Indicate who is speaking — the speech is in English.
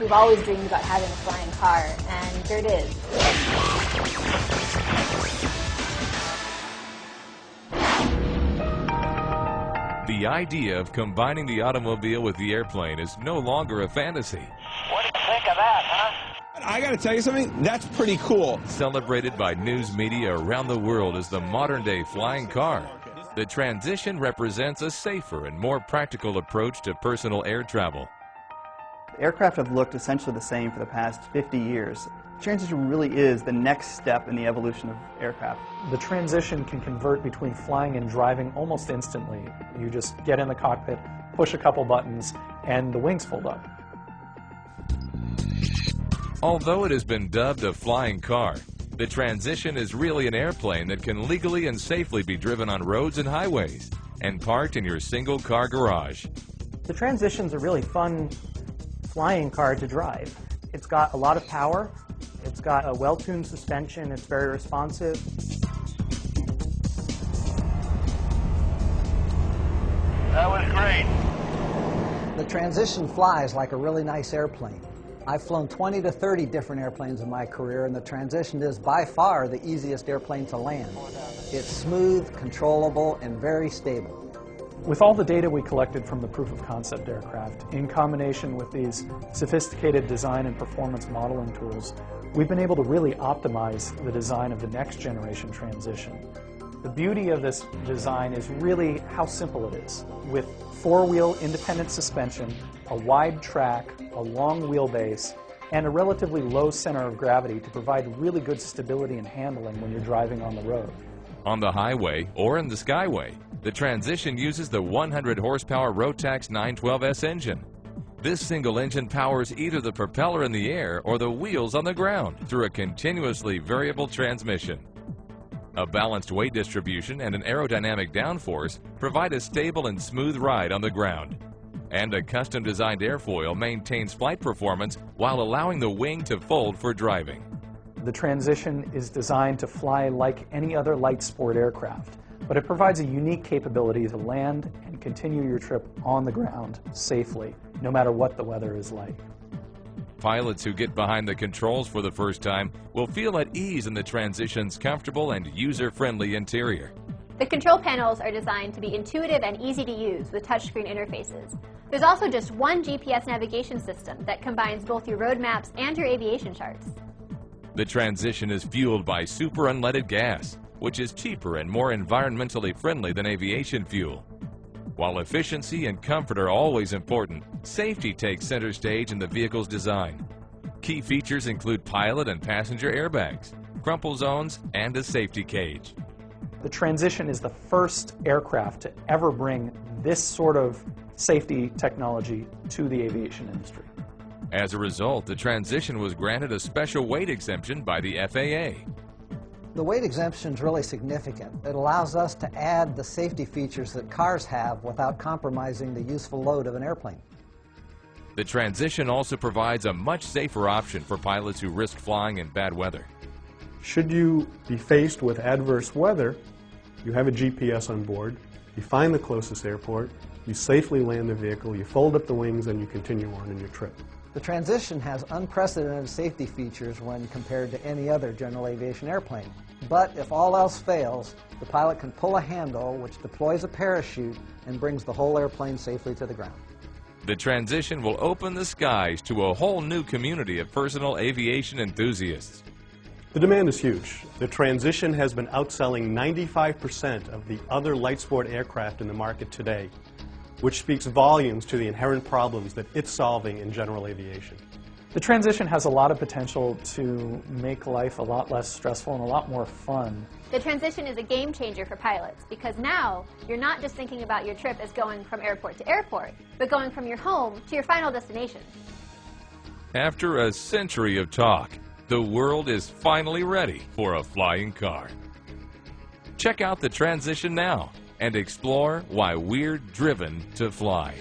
Speaker 1: We've always dreamed about having a flying car, and here it is.
Speaker 2: The idea of combining the automobile with the airplane is no longer a fantasy.
Speaker 3: What do you think of that, huh?
Speaker 4: I gotta tell you something, that's pretty cool.
Speaker 2: Celebrated by news media around the world as the modern-day flying car, the Transition represents a safer and more practical approach to personal air travel.
Speaker 5: Aircraft have looked essentially the same for the past 50 years. Transition really is the next step in the evolution of aircraft.
Speaker 6: The Transition can convert between flying and driving almost instantly. You just get in the cockpit, push a couple buttons, and the wings fold up.
Speaker 2: Although it has been dubbed a flying car, the Transition is really an airplane that can legally and safely be driven on roads and highways and parked in your single-car garage.
Speaker 7: The Transition's a really fun flying car to drive. It's got a lot of power, it's got a well-tuned suspension, it's very responsive.
Speaker 3: That was great.
Speaker 8: The Transition flies like a really nice airplane. I've flown 20 to 30 different airplanes in my career, and the Transition is by far the easiest airplane to land. It's smooth, controllable, and very stable.
Speaker 6: With all the data we collected from the proof of concept aircraft, in combination with these sophisticated design and performance modeling tools, we've been able to really optimize the design of the next generation Transition. The beauty of this design is really how simple it is. With four-wheel independent suspension, a wide track, a long wheelbase, and a relatively low center of gravity to provide really good stability and handling when you're driving on the road.
Speaker 2: On the highway or in the Skyway, the Transition uses the 100 horsepower Rotax 912S engine. This single engine powers either the propeller in the air or the wheels on the ground through a continuously variable transmission. A balanced weight distribution and an aerodynamic downforce provide a stable and smooth ride on the ground. And a custom-designed airfoil maintains flight performance while allowing the wing to fold for driving.
Speaker 6: The Transition is designed to fly like any other light sport aircraft, but it provides a unique capability to land and continue your trip on the ground safely, no matter what the weather is like.
Speaker 2: Pilots who get behind the controls for the first time will feel at ease in the Transition's comfortable and user-friendly interior.
Speaker 1: The control panels are designed to be intuitive and easy to use with touchscreen interfaces. There's also just one GPS navigation system that combines both your road maps and your aviation charts.
Speaker 2: The Transition is fueled by super unleaded gas, which is cheaper and more environmentally friendly than aviation fuel. While efficiency and comfort are always important, safety takes center stage in the vehicle's design. Key features include pilot and passenger airbags, crumple zones, and a safety cage.
Speaker 6: The Transition is the first aircraft to ever bring this sort of safety technology to the aviation industry.
Speaker 2: As a result, the Transition was granted a special weight exemption by the FAA.
Speaker 8: The weight exemption is really significant. It allows us to add the safety features that cars have without compromising the useful load of an airplane.
Speaker 2: The Transition also provides a much safer option for pilots who risk flying in bad weather.
Speaker 9: Should you be faced with adverse weather, you have a GPS on board, you find the closest airport, you safely land the vehicle, you fold up the wings, and you continue on in your trip.
Speaker 8: The Transition has unprecedented safety features when compared to any other general aviation airplane. But if all else fails, the pilot can pull a handle which deploys a parachute and brings the whole airplane safely to the ground.
Speaker 2: The Transition will open the skies to a whole new community of personal aviation enthusiasts.
Speaker 9: The demand is huge. The Transition has been outselling 95% of the other light sport aircraft in the market today, which speaks volumes to the inherent problems that it's solving in general aviation.
Speaker 6: The Transition has a lot of potential to make life a lot less stressful and a lot more fun.
Speaker 1: The Transition is a game changer for pilots because now you're not just thinking about your trip as going from airport to airport, but going from your home to your final destination.
Speaker 2: After a century of talk, the world is finally ready for a flying car. Check out the Transition now and explore why we're driven to fly.